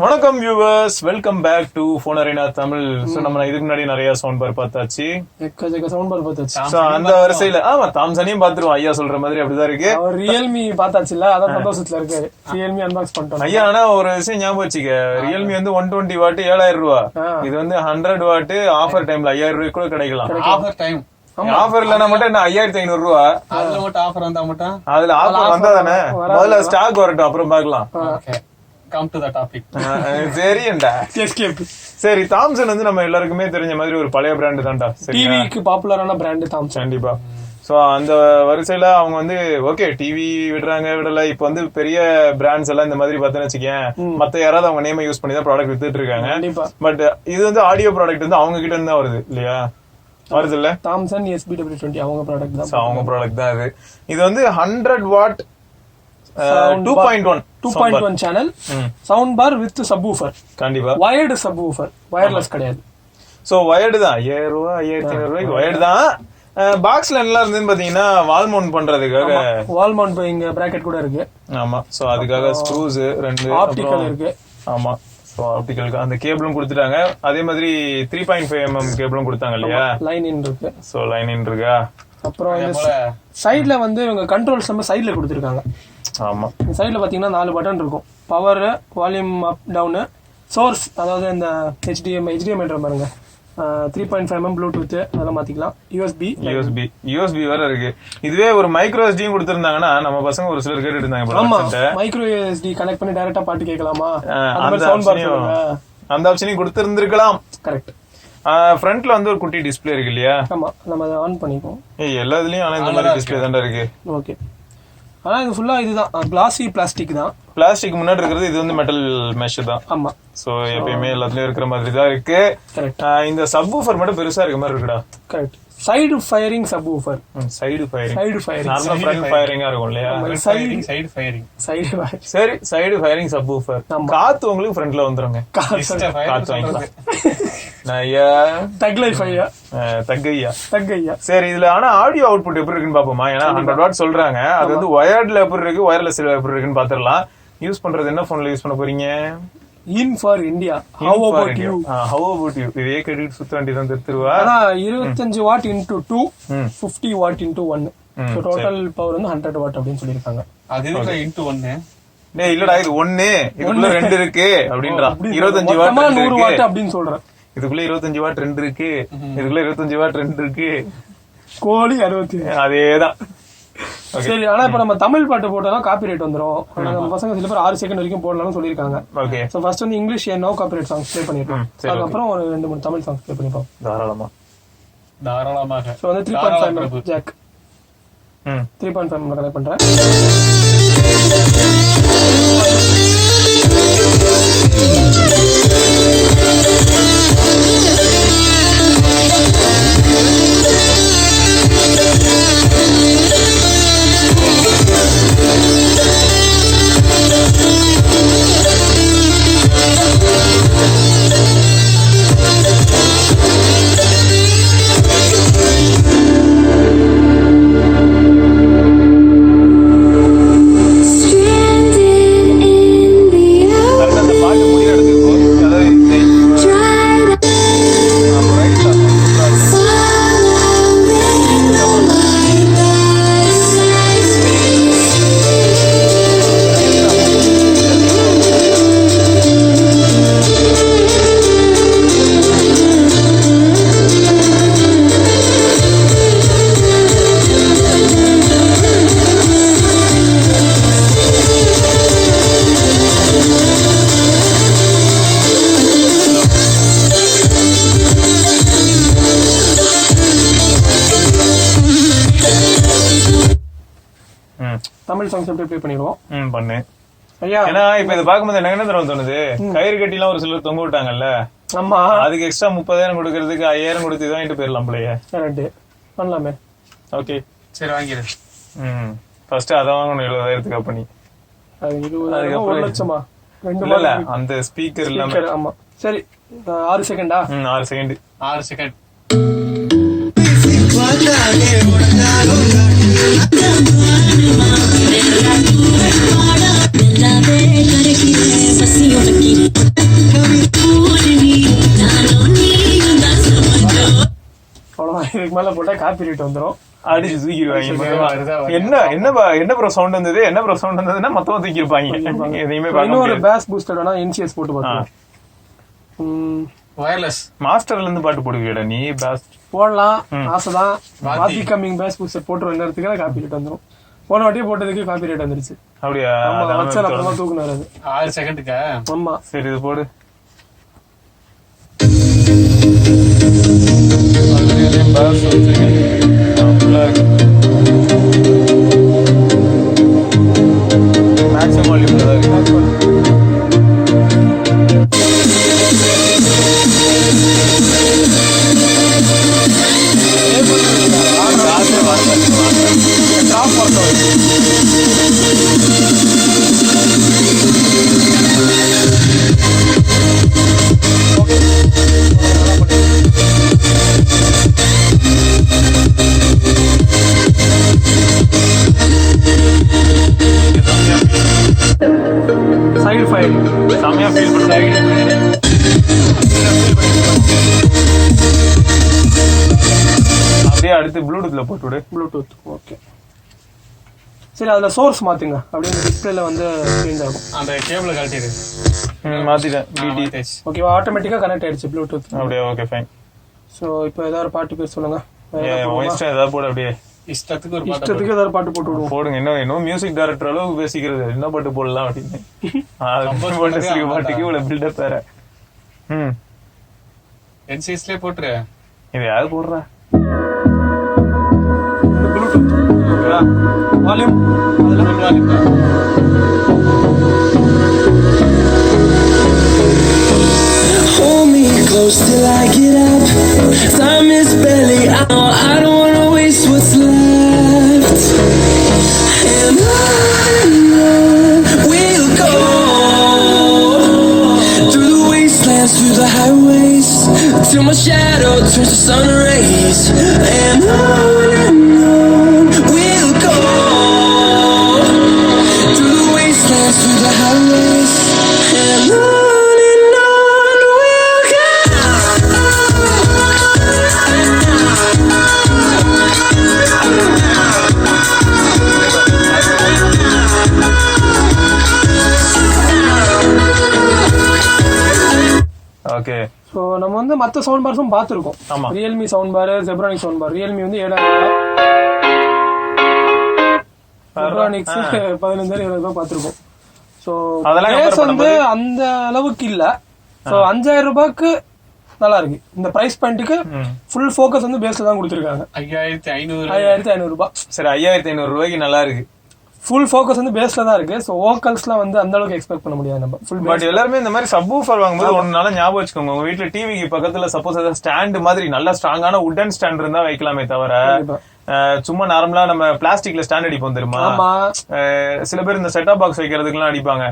வணக்கம் viewers, welcome back to phone arena Tamil. So நம்ம இதுக்கு முன்னாடி நிறைய சவுண்ட் பார் பார்த்தாச்சு, சவுண்ட் பார் பார்த்தாச்சு. சோ அந்த வரிசையில தாம்சனையும் பாத்துருவோம். ஐயா சொல்ற மாதிரி அப்படிதான் இருக்கு. ரியல்மி பார்த்தாச்சுல, அதான் சந்தோஷத்துல இருக்கு. ரியல்மி அன்பாக்ஸ் பண்ணிட்டோம். ஐயா ஆனா ஒரு விஷயம் ஞாபகம் வச்சுக்க, ரியல்மி வந்து 120 வாட் 7000 ரூபாய், இது வந்து 100 வாட் ஆஃபர் டைம்ல 5000 ரூபாய் கூட கிடைக்கலாம். ஆஃபர் டைம் ஆஃபர் இல்லனா மட்டும் என்ன 5500 ரூபாய், அதுல மட்டும் ஆஃபர் வந்தா மட்டும், அதுல ஆஃபர் வந்தா தானே முதல்ல ஸ்டாக் வரட்டும், அப்புறம் பார்க்கலாம். Okay, come to the topic. சரிண்டா, எஸ்கேப். சரி, தாம்சன் வந்து நம்ம எல்லாருக்குமே தெரிஞ்ச மாதிரி ஒரு பழைய பிராண்ட் தான்டா. டிவிக்கு பாப்புலரான பிராண்ட் தாம்சன். கண்டிப்பா. சோ அந்த வரிசையில அவங்க வந்து ஓகே டிவி விடுறாங்க விடல, இப்ப வந்து பெரிய பிராண்ட்ஸ் எல்லாம் இந்த மாதிரி பார்த்தேன்னு வச்சுக்கேன், மத்த யாராவது அவங்க நேமை யூஸ் பண்ணி தான் ப்ராடக்ட் வித்துட்டு இருக்காங்க. பட் இது வந்து ஆடியோ ப்ராடக்ட் வந்து அவங்க கிட்ட இருந்து தான் வருது இல்லையா? வருது இல்ல, தாம்சன் SBW20 அவங்க ப்ராடக்ட் தான். அவங்க ப்ராடக்ட் தான் இது. இது வந்து 100 what 2.1 channel sound par with subwoofer. கண்டிப்பா வயர்டு சப்வூஃபர், வயர்லெஸ் கிடையாது. சோ வயர்டு தான் 5000 ரூபாய் 5500 ரூபாய்க்கு வயர்டு தான். பாக்ஸ்ல என்ன இருந்துன்னு பாத்தீங்கன்னா வால் மவுண்ட் பண்றதுக்காக வால் மவுண்ட் இங்க பிராக்கெட் கூட இருக்கு. ஆமா, சோ அதுக்காக ஸ்க்ரூஸ் 2 ஆப்டிகல் இருக்கு. ஆமா, சோ ஆப்டிகலுக்கு அந்த கேபிளும் கொடுத்துட்டாங்க. அதே மாதிரி 3.5 mm கேபிளும் கொடுத்தாங்க இல்லையா? லைன் இன் இருக்கு. சோ லைன் இன் இருக்கா? அப்புறம் இந்த சைடுல வந்து இவங்க கண்ட்ரோல்ஸ் நம்ம சைடுல கொடுத்துருக்காங்க. ஆமா, சைடுல பாத்தீங்கன்னா 4 பட்டன் இருக்கும். Power, volume up down, source அதாவது இந்த HDMI பாருங்க, 3.5 mm ப்ளூடூத் அதெல்லாம் மாத்திக்கலாம். யூஎஸ்பி வேற இருக்கு. இதுவே ஒரு மைக்ரோ எஸ்டியும் கொடுத்திருந்தாங்கன்னா நம்ம பசங்க ஒரு சிலர் கேட்டுட்டு இருந்தாங்க. ஆமா, மைக்ரோ எஸ்டி கனெக்ட் பண்ணி டைரக்டா பாட்டு கேட்கலாமா, அந்த ஆப்ஷனையும் கொடுத்திருந்திருக்கலாம். கரெக்ட். ஃப்ரண்ட்ல வந்து ஒரு குட்டி டிஸ்ப்ளே இருக்கு இல்லையா? ஆமா, நம்ம அதை ஆன் பண்ணிப்போம். எல்லாத்துலயும் ஆனா இந்த மாதிரி டிஸ்ப்ளே தான்டா இருக்கு. ஓகே, ஆனா இது ஃபுல்லா இதுதான் கிளாசி பிளாஸ்டிக் தான். பிளாஸ்டிக் முன்னாடி இருக்கிறது, இது வந்து மெட்டல் மெஷ் தான். ஆமா, சோ எப்பயுமே எல்லாத்துலயும் இருக்கிற மாதிரி தான் இருக்கு. கரெக்ட். இந்த சப்வூஃபர் மட்டும் பெருசா இருக்க மாதிரி இருக்குடா. Correct. Side firing subwoofer. Side firing நார்மலா ஃப்ரண்ட் ஃபயரிங்கா இருக்கும் இல்லையா? Side firing. சரி, சைடு ஃபயரிங் சப்வூஃபர். காத்து உங்களுக்கு ஃப்ரண்ட்ல வந்துருங்க. காத்து வாங்கிக்கலாம். தக்கையா. சரி, இதுல ஆனா ஆடியோ அவுட்புட் எப்படி இருக்குன்னு பாப்போமா? ஏன்னா 100 வாட் சொல்றாங்க, அது வந்து வயர்ட்ல எப்படி இருக்கு, வயர்லெஸ்ல எப்படி இருக்குன்னு பாத்துடலாம். யூஸ் பண்றது என்ன போன்ல யூஸ் பண்ண போறீங்க? In for India. How about you? இதே கிரெடிட் சுத்த வேண்டியதான் திருவா. 25 what into 2, 50 what into 1. So total power வந்து 100 வாட் அப்படின்னு சொல்லிருக்காங்க. அது என்ன into 1? டேய் இல்லடா, இது 1, இதுக்குள்ள 2 இருக்கு அப்படின்றா. 25 வாட் 100 வாட் அப்படின்னு சொல்றேன். இதுக்குள்ள 25 வாட் 2 இருக்கு, இதுக்குள்ள 25 வாட் 2 இருக்கு. கோலி 60. அதேதான். சரி, ஆனா இப்ப நம்ம தமிழ் பாட்டு போட்டோம்னா காப்பிரைட் வந்துரும். நம்ம பசங்க சில பேர் 6 செகண்ட் வரைக்கும் போடலாம்னு சொல்லிருக்காங்க. ஓகே, சோ ஃபர்ஸ்ட் வந்து English no copyright songs play பண்ணிருக்கோம். அதுக்கு அப்புறம் ஒரு 2-3 தமிழ் சாங்ஸ் ப்ளே பண்ணிப்போம். தாராளமாக. சோ வந்து 3.5 mm ஜாக். 3.5 mm கனெக்ட் பண்றேன். தமிழ் சாங்ஸ் எப்படி ப்ளே பண்ணிடுவோம். பண்ணு ஐயா. ஏன்னா இப்ப இதை பார்க்கும்போது எனக்கு என்ன தரம் தோணுது, கயிறு கட்டி எல்லாம் ஒரு சிலர் தொங்க விட்டாங்கல்ல. ஆமா, அதுக்கு எக்ஸ்ட்ரா 30,000 கொடுக்கறதுக்கு 5,000 கொடுத்து இதான் வாங்கிட்டு போயிடலாம் பிள்ளைய. கரெக்ட், பண்ணலாமே. ஓகே, சரி வாங்கிடு. ஃபர்ஸ்ட் அதை வாங்கணும் 70,000 பண்ணி. அது 1 லட்சமா? 2 இல்ல, அந்த ஸ்பீக்கர் இல்லாம. ஆமா, சரி 6 செகண்டா? 6 second. 6 second. La ve, care quiere, vacío me quiere. இதுக்கு மேல போட்டா காப்பிரைட் வந்துரும். அடிச்சு தூக்கிடுவாங்க. என்ன ப்ரோ சவுண்ட் வந்தது, என்ன ப்ரோ சவுண்ட் வந்ததுன்னா மொத்தமா தூக்கிருப்பாங்க. எதையுமே இன்னொரு பேஸ் பூஸ்டர் வேணா NCS போட்டு பார்க்கலாம். வயர்லெஸ் மாஸ்டர்ல இருந்து பாட்டு போடுவீடா நீ? பேஸ் போடலாம் ஆசைதான். வாத்தி கம்மிங் பேஸ் பூஸ்டர் போட்டு நேரத்துக்கு காப்பிரைட் வந்துரும். போன வாட்டியே போட்டதுக்கு காப்பிரைட் வந்துருச்சு. அப்படியா? அப்புறமா தூக்குனாரு 6 செகண்டுக்கு. ஆமா சரி இது போடு. மேக்ஸிமம் வால்யூம்ல தான் இருக்கு. சைடு ஃபைல் செமையா ஃபீல் பண்ணுறாங்க. அப்படியே அடுத்து ப்ளூடூத்ல போட்டு விடு. Bluetooth okay. சரி அதுல சோர்ஸ் மாத்துங்க. அப்படியே இந்த டிஸ்பிளேல வந்து சேஞ்ச் ஆகும். அந்த கேபிள கழட்டிடு. மாத்திட்டேன். BT ஓகேவா? ஆட்டோமேட்டிக்கா கனெக்ட் ஆயிடுச்சு ப்ளூடூத். அப்படியே ஓகே ஃபைன். சோ இப்போ ஏதாவது ஒரு பாட்டு பேர் சொல்லுங்க. இஷ்டம் ஏதாவது போடு. அப்படியே இஷ்டத்துக்கு ஒரு இஷ்டத்துக்கு ஏதாவது பாட்டு போட்டு விடுவோம். போடுங்க. இன்னும் மியூசிக் டைரக்டர் அளவுக்கு பேசிக்கிறது என்ன பாட்டு போடலாம் அப்படின்னு. பாட்டுக்கு இவ்வளவு பில்டப் வேற. NCSலயே போட்டுரு. இது யாரு போடுறா? ப்ளூடூத் ஓகேவா? வால்யூம் அதுல ஃபுல் வால்யூம் தான். Hold me close till I get up. Time is barely out. I don't wanna waste what's left. And on we'll go through the wastelands, through the highways, till my shadow turns to sun rays. And on we'll go through the wastelands, through the highways, and on. Okay. So நம்ம வந்து மற்ற sound பார்ஸும் பார்த்துருக்கோம். ஆமா. Realme sound bar, Zebronics sound bar. Realme வந்து 7,000, Zebronics 15,000 பார்த்துருக்கோம். So base வந்து அந்த அளவுக்கு இல்ல. ஸோ 5,000 ரூபாய்க்கு நல்லா இருக்கு. இந்த பிரைஸ் பாயிண்ட்டுக்கு ஃபுல் ஃபோக்கஸ் வந்து பேஸ்ல தான் கொடுத்துருக்காங்க. 5,500 ரூபாய். சரி 5,500 ரூபாய்க்கு நல்லா இருக்கு. ஃபுல் ஃபோக்கஸ் வந்து பேஸ்ல தான் இருக்கு. சோ வோக்கல்ஸ்லாம் வந்து அந்த அளவுக்கு எக்ஸ்பெக்ட் பண்ண முடியாது நம்ம. ஃபுல் பட் எல்லாருமே இந்த மாதிரி சப்வூஃபர் வாங்கும்போது ஒன்னால ஞாபகம் வச்சுக்கோங்க, உங்க வீட்டுல டிவிக்கு பக்கத்துல சப்போஸ் ஏதாவது ஸ்டாண்ட் மாதிரி நல்ல ஸ்ட்ராங்கான உட்டன் ஸ்டாண்ட் இருந்தா வைக்கலாமே தவிர சும்மா நார்மலா நம்ம பிளாஸ்டிக்ல ஸ்டாண்ட் அடிப்போம் தெரியுமா? சில பேர் இந்த செட்டப் பாக்ஸ் வைக்கிறதுக்குலாம் அடிப்பாங்க.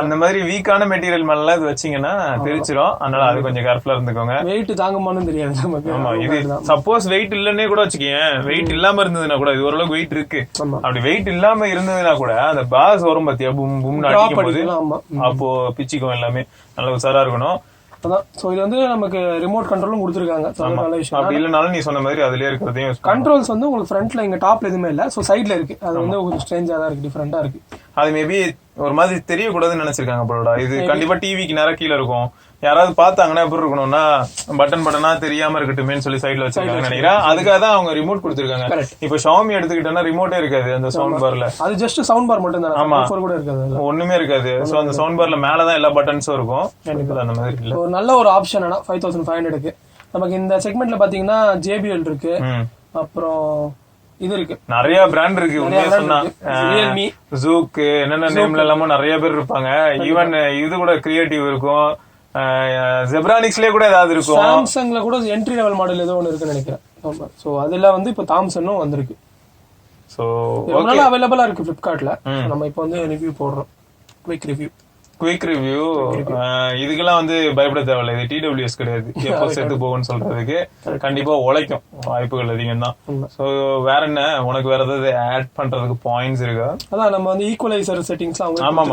அந்த மாதிரி வீக்கான மெட்டீரியல் மேல இது வச்சீங்கன்னா தெரிச்சிரும். அதனால அது கொஞ்சம் கேர்ஃபுல்லா இருந்துக்கோங்க. வெயிட் தாங்குமான்னு தெரியாது நமக்கு. ஆமா, இது சப்போஸ் வெயிட் இல்லன்னே கூட வச்சுக்கேன். வெயிட் இல்லாம இருந்ததுன்னா கூட இது ஓரளவுக்கு வெயிட் இருக்கு. அப்படி வெயிட் இல்லாம இருந்ததுன்னா கூட அந்த பாஸ் வரும் பாத்தியா, பூம் பூம்னு அடிக்கும் போது அப்போ பிச்சிக்கும். எல்லாமே நல்ல உசாரா இருக்கணும். அதான். சோ இது வந்து நமக்கு ரிமோட் கண்ட்ரோலும் கொடுத்துருக்காங்க. அப்படி இல்லனாலும் நீ சொன்ன மாதிரி அதுலயே இருக்கிறதையும் கண்ட்ரோல்ஸ் வந்து உங்களுக்கு ஃப்ரண்ட்ல இங்க டாப்ல எதுவுமே இல்ல. சோ சைடுல இருக்கு. அது வந்து கொஞ்சம் ஸ்ட்ரேஞ்சா தான் இருக்கு, டிஃபரெண்டா இருக்கு. அது மேபி ஒரு மாதிரி தெரியக்கூடாதுன்னு நினைச்சிருக்காங்க போலடா. இது கண்டிப்பா டிவிக்கு நேரா கீழ இருக்கும். யாராவது பார்த்தாங்கன்னா எப்படி இருக்கணும்னா பட்டனா தெரியாம இருக்கட்டுமேன்னு சொல்லி சைடுல வச்சிருக்காங்க நினைக்கிறேன். அதுக்காக தான் அவங்க ரிமோட் கொடுத்துருக்காங்க. இப்ப ஷாமி எடுத்துக்கிட்டோம்னா ரிமோட்டே இருக்காது அந்த சவுண்ட் பார்ல. அது ஜஸ்ட் சவுண்ட் பார் மட்டும் தான். ஆமா, கூட இருக்காது, ஒண்ணுமே இருக்காது. சோ அந்த சவுண்ட் பார்ல மேலதான் எல்லா பட்டன்ஸும் இருக்கும். அந்த மாதிரி இல்ல. ஒரு நல்ல ஒரு ஆப்ஷன். 5500க்கு நமக்கு இந்த செக்மெண்ட்ல பாத்தீங்கன்னா JBL இருக்கு, அப்புறம் இது இருக்கு, நிறைய பிராண்ட் இருக்கு. உண்மையா சொன்னா ரியல்மி, ஜூக், என்னென்ன நேம்ல எல்லாமோ நிறைய பேர் இருப்பாங்க. ஈவன் இது கூட கிரியேட்டிவ் இருக்கும். ஜெப்ரானிக்ஸ்லயே கூட ஏதாவது இருக்கும். சாம்சங்ல கூட என்ட்ரி லெவல் மாடல் ஏதோ ஒன்னு இருக்குன்னு நினைக்கிறேன். சோ அதுல வந்து இப்ப தாம்சனும் வந்திருக்கு. சோ ஓகே, அவைலபிளா இருக்கு Flipkartல. நம்ம இப்போ வந்து ரிவ்யூ போடுறோம், குயிக் ரிவ்யூ. Quick review. இதுக்கெல்லாம் வந்து பயப்பட தேவையில்ல, இது TWS கிடையாது. எப்போ செத்து போகும்னு சொல்றதுக்கு கண்டிப்பா உழைக்கும், வாய்ப்புகள் அதிகம் தான். சோ வேற என்ன, உனக்கு வேற ஏதாவது ஆட் பண்றதுக்கு பாயிண்ட்ஸ் இருக்கா? அதான் நம்ம வந்து ஈக்குவலைசர் செட்டிங்ஸ் ஆமா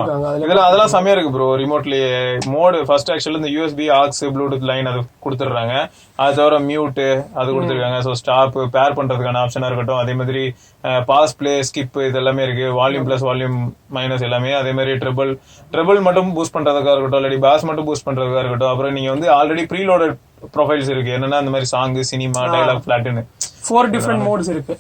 அதெல்லாம் செமையா இருக்கு ப்ரோ. ரிமோட்லயே மோடு ஃபர்ஸ்ட் ஆக்சுவலி இந்த USB ஆக்ஸ் ப்ளூடூத் லைன் அது கொடுத்துடுறாங்க. அது தவிர மியூட் அது கொடுத்துருக்காங்க. ஸோ ஸ்டாப் பேர் பண்றதுக்கான ஆப்ஷனா இருக்கட்டும், அதே மாதிரி பாஸ் பிளே ஸ்கிப் இது எல்லாமே இருக்கு. வால்யூம் பிளஸ் வால்யூம் மைனஸ் எல்லாமே. அதே மாதிரி ட்ரிபிள் மட்டும் பூஸ்ட் பண்றதுக்காக இருக்கட்டும், இல்லாட்டி பாஸ் மட்டும் பூஸ்ட் பண்றதுக்காக இருக்கட்டும். அப்புறம் நீங்க வந்து ஆல்ரெடி ப்ரீலோடட் ப்ரொஃபைல்ஸ் இருக்கு. என்னன்னா இந்த மாதிரி சாங், சினிமா, டைலாக், பிளாட்னு 4 டிஃபரெண்ட் மோட்ஸ் இருக்கு.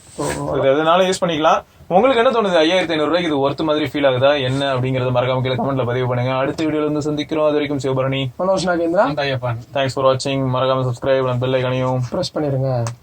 எதனால யூஸ் பண்ணிக்கலாம். உங்களுக்கு என்ன தோணுது? 5500 ரூபாய்க்கு இது ஒர்த் மாதிரி ஃபீல் ஆகுதா என்ன அப்படிங்கறத மறக்காம கீழே கமெண்ட்ல பதிவு பண்ணுங்க. அடுத்த வீடியோல இருந்து சந்திக்கிறோம். அது வரைக்கும் சிவபரணி, மனோஜ் நாகேந்திரா. ஐயப்பன். தேங்க்ஸ் ஃபார் வாட்சிங். மறக்காம சப்ஸ்கிரைப், பெல் ஐகானையும் பிரஸ் பண்ணிருங்க.